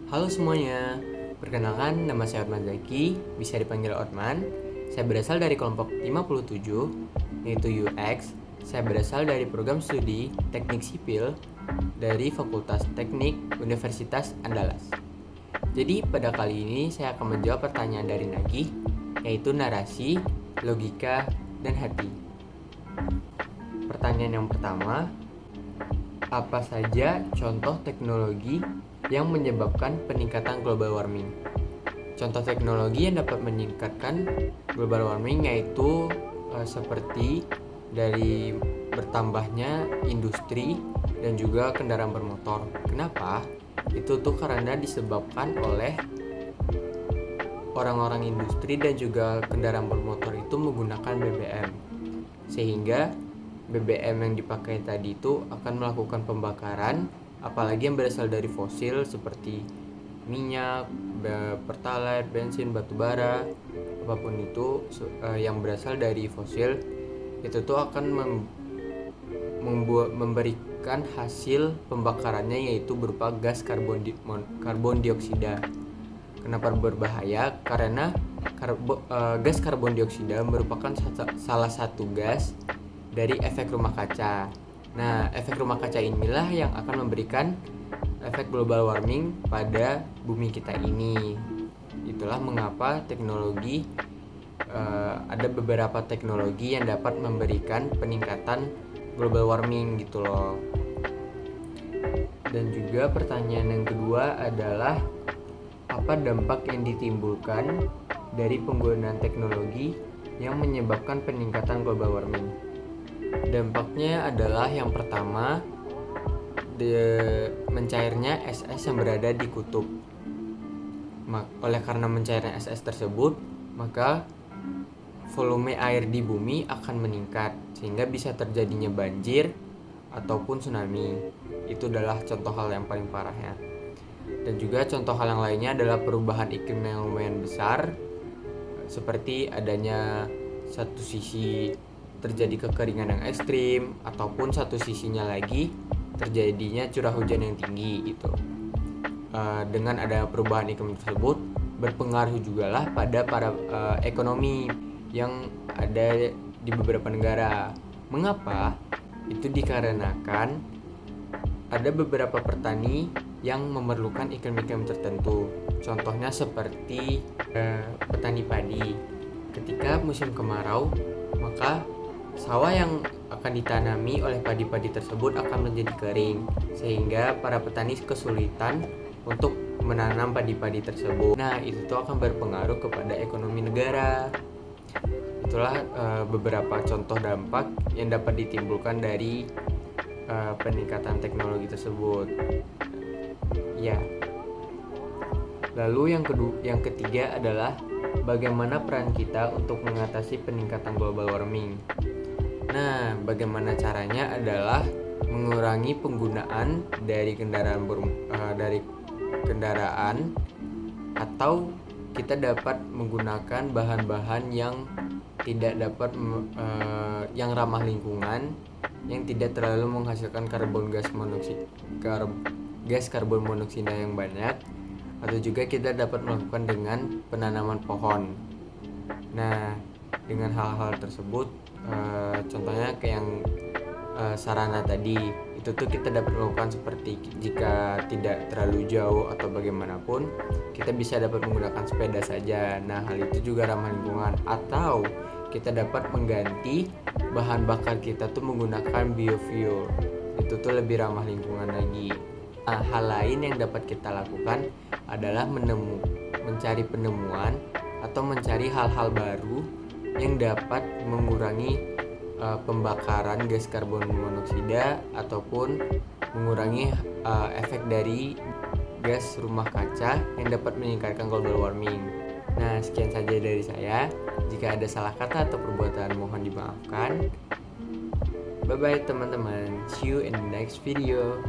Halo semuanya, perkenalkan nama saya Otman Zaki, bisa dipanggil Otman. Saya berasal dari kelompok 57, yaitu UX. Saya berasal dari program studi Teknik Sipil dari Fakultas Teknik Universitas Andalas. Jadi pada kali ini saya akan menjawab pertanyaan dari Nagih, yaitu narasi, logika, dan hati. Pertanyaan yang pertama, apa saja contoh teknologi yang menyebabkan peningkatan global warming? Contoh teknologi yang dapat meningkatkan global warming yaitu seperti dari bertambahnya industri dan juga kendaraan bermotor. Kenapa? Itu tuh karena disebabkan oleh orang-orang industri dan juga kendaraan bermotor itu menggunakan BBM. Sehingga BBM yang dipakai tadi itu akan melakukan pembakaran, apalagi yang berasal dari fosil seperti minyak, pertalite, bensin, batu bara, apapun itu yang berasal dari fosil itu tuh akan memberikan hasil pembakarannya yaitu berupa gas karbon dioksida. Kenapa berbahaya? Karena gas karbon dioksida merupakan salah satu gas dari efek rumah kaca. Nah, efek rumah kaca inilah yang akan memberikan efek global warming pada bumi kita ini. Itulah mengapa ada beberapa teknologi yang dapat memberikan peningkatan global warming gitu loh. Dan juga pertanyaan yang kedua adalah apa dampak yang ditimbulkan dari penggunaan teknologi yang menyebabkan peningkatan global warming? Dampaknya adalah yang pertama, mencairnya es-es yang berada di kutub. Oleh karena mencairnya es-es tersebut, maka volume air di bumi akan meningkat sehingga bisa terjadinya banjir ataupun tsunami. Itu adalah contoh hal yang paling parah ya. Dan juga contoh hal yang lainnya adalah perubahan iklim yang lumayan besar, seperti adanya satu sisi terjadi kekeringan yang ekstrim ataupun satu sisinya lagi terjadinya curah hujan yang tinggi gitu. Dengan ada perubahan iklim tersebut berpengaruh juga lah pada ekonomi yang ada di beberapa negara. Mengapa? Itu dikarenakan ada beberapa petani yang memerlukan iklim-iklim tertentu. Contohnya seperti petani padi. Ketika musim kemarau, maka sawah yang akan ditanami oleh padi-padi tersebut akan menjadi kering, sehingga para petani kesulitan untuk menanam padi-padi tersebut. Nah, itu tuh akan berpengaruh kepada ekonomi negara. Itulah beberapa contoh dampak yang dapat ditimbulkan dari peningkatan teknologi tersebut. Ya. Lalu yang ketiga adalah bagaimana peran kita untuk mengatasi peningkatan global warming. Nah, bagaimana caranya adalah mengurangi penggunaan dari kendaraan atau kita dapat menggunakan bahan-bahan yang tidak dapat yang ramah lingkungan, yang tidak terlalu menghasilkan gas karbon monoksida yang banyak, atau juga kita dapat melakukan dengan penanaman pohon. Nah, dengan hal-hal tersebut contohnya kayak yang sarana tadi itu tuh kita dapat melakukan seperti jika tidak terlalu jauh atau bagaimanapun kita bisa dapat menggunakan sepeda saja. Nah, hal itu juga ramah lingkungan. Atau kita dapat mengganti bahan bakar kita tuh menggunakan biofuel, itu tuh lebih ramah lingkungan lagi. Nah, hal lain yang dapat kita lakukan adalah mencari penemuan atau mencari hal-hal baru yang dapat mengurangi pembakaran gas karbon monoksida ataupun mengurangi efek dari gas rumah kaca yang dapat meningkatkan global warming. Nah, sekian saja dari saya. Jika ada salah kata atau perbuatan mohon dimaafkan. Bye bye teman-teman. See you in the next video.